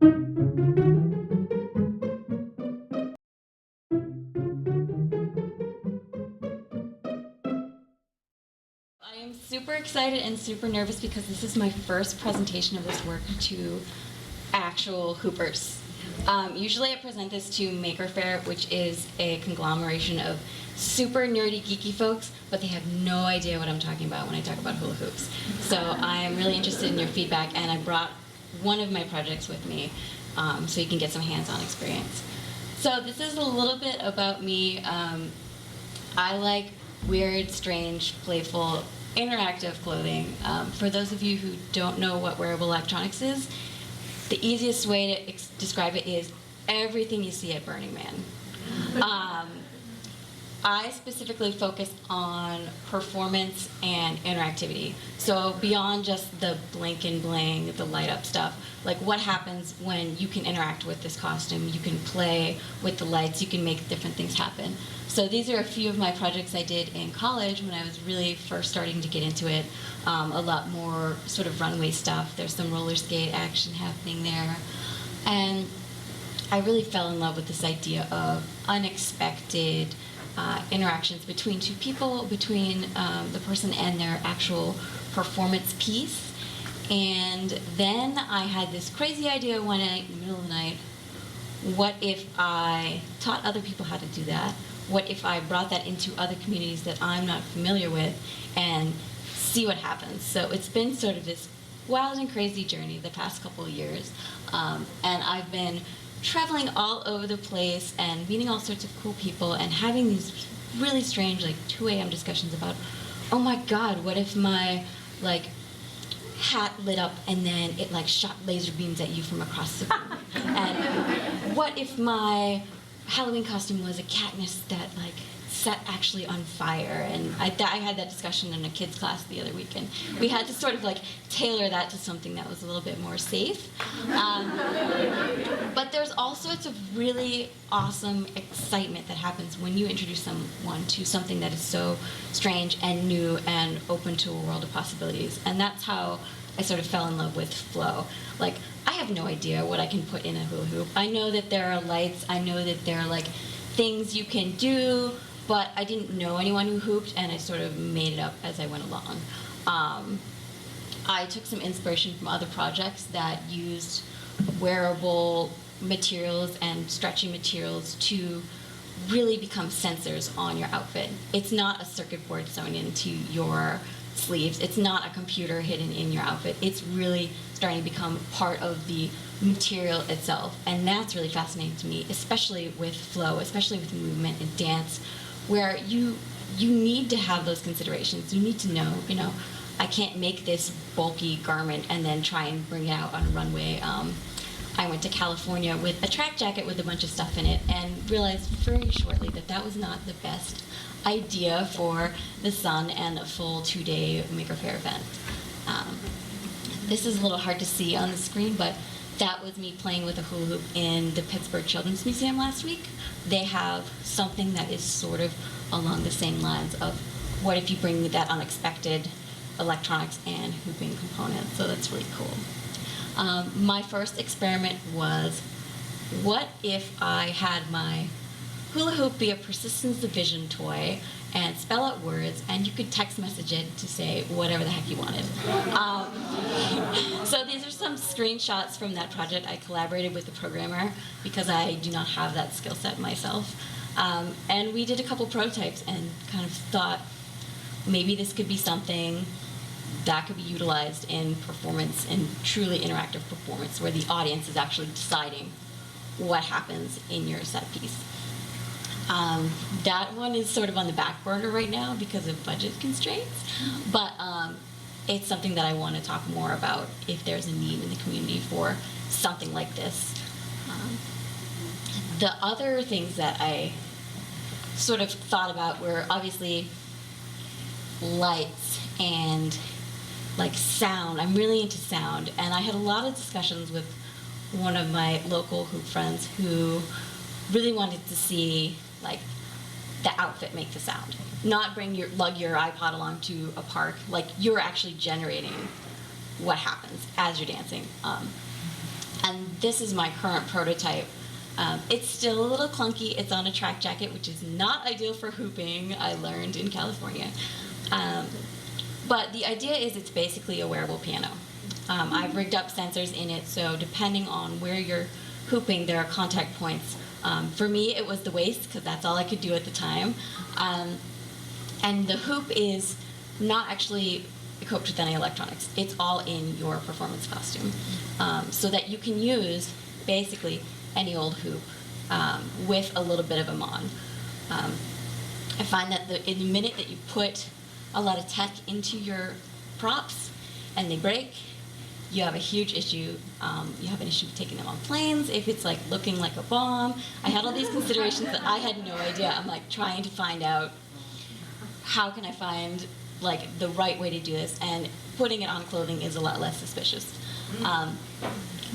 I am super excited and super nervous because this is my first presentation of this work to actual hoopers. Usually I present this to Maker Faire, which is a conglomeration of super nerdy, geeky folks, but they have no idea what I'm talking about when I talk about hula hoops. So I am really interested in your feedback, and I brought one of my projects with me so you can get some hands-on experience. So this is a little bit about me. I like weird, strange, playful, interactive clothing. For those of you who don't know what wearable electronics is, the easiest way to describe it is everything you see at Burning Man. I specifically focus on performance and interactivity. So beyond just the blink and bling, the light up stuff, like what happens when you can interact with this costume, you can play with the lights, you can make different things happen. So these are a few of my projects I did in college when I was really first starting to get into it. A lot more sort of runway stuff. There's some roller skate action happening there. And I really fell in love with this idea of unexpected interactions between two people, between the person and their actual performance piece. And then I had this crazy idea one night in the middle of the night. What if I taught other people how to do that? What if I brought that into other communities that I'm not familiar with and see what happens? So it's been sort of this wild and crazy journey the past couple of years. And I've been traveling all over the place and meeting all sorts of cool people and having these really strange, like 2 a.m. discussions about, oh my God, what if my hat lit up and then it shot laser beams at you from across the room? And what if my Halloween costume was a Katniss that set actually on fire? And I had that discussion in a kids class the other week, and we had to sort of tailor that to something that was a little bit more safe. But there's all sorts of really awesome excitement that happens when you introduce someone to something that is so strange and new and open to a world of possibilities. And that's how I sort of fell in love with flow. I have no idea what I can put in a hula hoop. I know that there are lights, I know that there are things you can do, but I didn't know anyone who hooped, and I sort of made it up as I went along. I took some inspiration from other projects that used wearable materials and stretchy materials to really become sensors on your outfit. It's not a circuit board sewn into your sleeves. It's not a computer hidden in your outfit. It's really starting to become part of the material itself. And that's really fascinating to me, especially with flow, especially with movement and dance, where you need to have those considerations. You need to know, I can't make this bulky garment and then try and bring it out on a runway. I went to California with a track jacket with a bunch of stuff in it and realized very shortly that that was not the best idea for the sun and a full 2-day Maker Faire event. This is a little hard to see on the screen, but that was me playing with a hula hoop in the Pittsburgh Children's Museum last week. They have something that is sort of along the same lines of what if you bring that unexpected electronics and hooping component, so that's really cool. My first experiment was, what if I had my hula hoop be a persistence division toy and spell out words, and you could text message it to say whatever the heck you wanted. So these are some screenshots from that project. I collaborated with the programmer because I do not have that skill set myself. And we did a couple prototypes and kind of thought maybe this could be something that could be utilized in performance, in truly interactive performance, where the audience is actually deciding what happens in your set piece. That one is sort of on the back burner right now because of budget constraints, but it's something that I want to talk more about if there's a need in the community for something like this. The other things that I sort of thought about were obviously lights and sound. I'm really into sound, and I had a lot of discussions with one of my local hoop friends who really wanted to see the outfit make the sound, not lug your iPod along to a park. You're actually generating what happens as you're dancing. And this is my current prototype. It's still a little clunky. It's on a track jacket, which is not ideal for hooping, I learned in California. But the idea is it's basically a wearable piano. I've rigged up sensors in it, so depending on where you're hooping, there are contact points. For me, it was the waist, because that's all I could do at the time. And the hoop is not actually equipped with any electronics. It's all in your performance costume. So that you can use, basically, any old hoop with a little bit of a mod. I find that in the minute that you put a lot of tech into your props and they break, you have a huge issue. You have an issue taking them on planes, if it's like looking like a bomb. I had all these considerations that I had no idea. I'm like trying to find out how can I find like the right way to do this, and putting it on clothing is a lot less suspicious.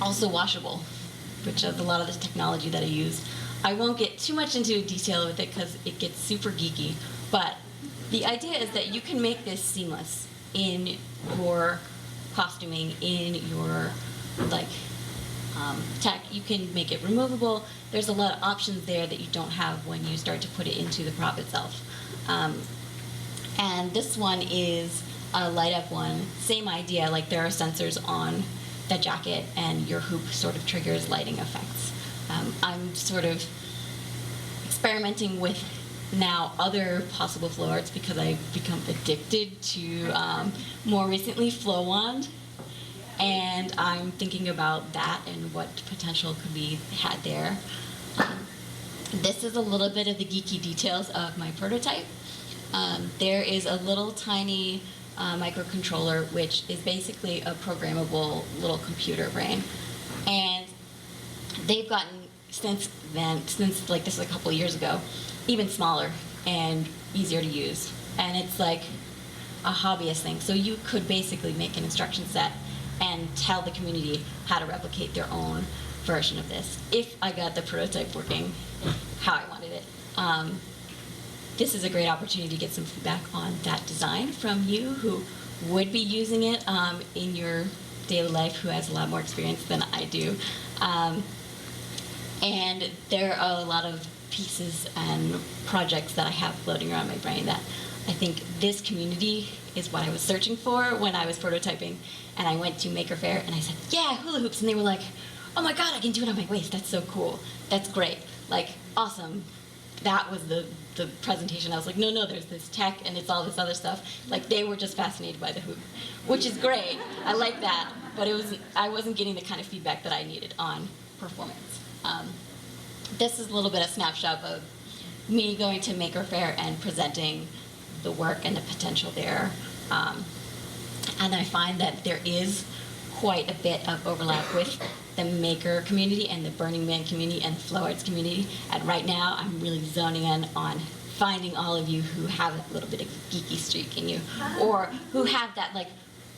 Also washable, which is a lot of the technology that I use. I won't get too much into detail with it because it gets super geeky, but the idea is that you can make this seamless in your costuming, in your tech. You can make it removable. There's a lot of options there that you don't have when you start to put it into the prop itself. And this one is a light up one. Same idea, like there are sensors on the jacket and your hoop sort of triggers lighting effects. I'm sort of experimenting with now other possible flow arts because I've become addicted to more recently flow wand, and I'm thinking about that and what potential could be had there. This is a little bit of the geeky details of my prototype. There is a little tiny microcontroller, which is basically a programmable little computer brain, and they've gotten since like this was a couple of years ago, even smaller and easier to use. And it's like a hobbyist thing. So you could basically make an instruction set and tell the community how to replicate their own version of this, if I got the prototype working how I wanted it. This is a great opportunity to get some feedback on that design from you who would be using it in your daily life, who has a lot more experience than I do. And there are a lot of pieces and projects that I have floating around my brain that I think this community is what I was searching for when I was prototyping. And I went to Maker Faire and I said, yeah, hula hoops. And they were like, oh my God, I can do it on my waist. That's so cool. That's great. Like, awesome. That was the presentation. I was like, no, there's this tech and it's all this other stuff. Like, they were just fascinated by the hoop, which is great. I like that. But I wasn't getting the kind of feedback that I needed on performance. This is a little bit of snapshot of me going to Maker Faire and presenting the work and the potential there. And I find that there is quite a bit of overlap with the maker community and the Burning Man community and the flow arts community. And right now, I'm really zoning in on finding all of you who have a little bit of geeky streak in you, or who have that like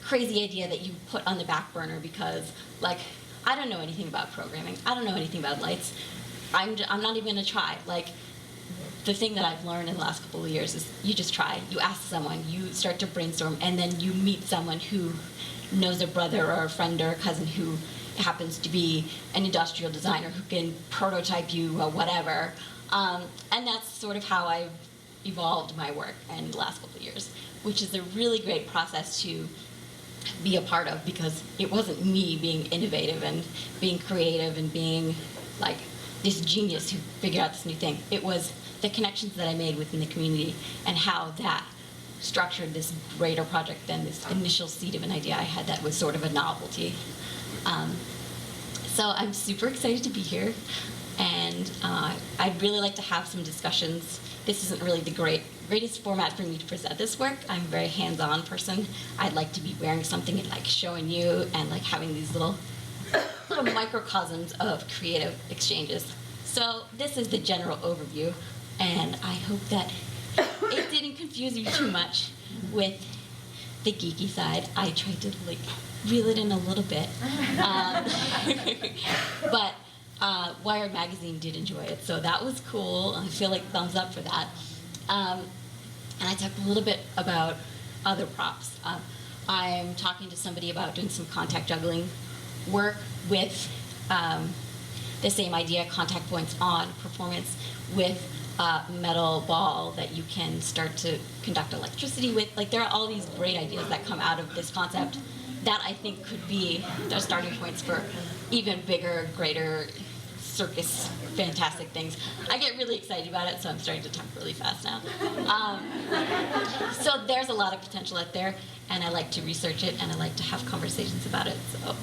crazy idea that you put on the back burner because like, I don't know anything about programming. I don't know anything about lights. I'm not even gonna try. Like, the thing that I've learned in the last couple of years is you just try. You ask someone, you start to brainstorm, and then you meet someone who knows a brother or a friend or a cousin who happens to be an industrial designer who can prototype you or whatever. And that's sort of how I've evolved my work in the last couple of years, which is a really great process to be a part of, because it wasn't me being innovative and being creative and being like this genius who figured out this new thing. It was the connections that I made within the community and how that structured this greater project than this initial seed of an idea I had that was sort of a novelty. So I'm super excited to be here, and I'd really like to have some discussions. This isn't really the greatest format for me to present this work. I'm a very hands-on person. I'd like to be wearing something and like showing you and like having these little microcosms of creative exchanges. So this is the general overview, and I hope that it didn't confuse you too much with the geeky side. I tried to like reel it in a little bit, but Wired Magazine did enjoy it, so that was cool. I feel like thumbs up for that. And I talked a little bit about other props. I'm talking to somebody about doing some contact juggling work with the same idea, contact points on performance with a metal ball that you can start to conduct electricity with. Like, there are all these great ideas that come out of this concept that I think could be the starting points for even bigger, greater circus, fantastic things. I get really excited about it, so I'm starting to talk really fast now. So there's a lot of potential out there, and I like to research it, and I like to have conversations about it. So.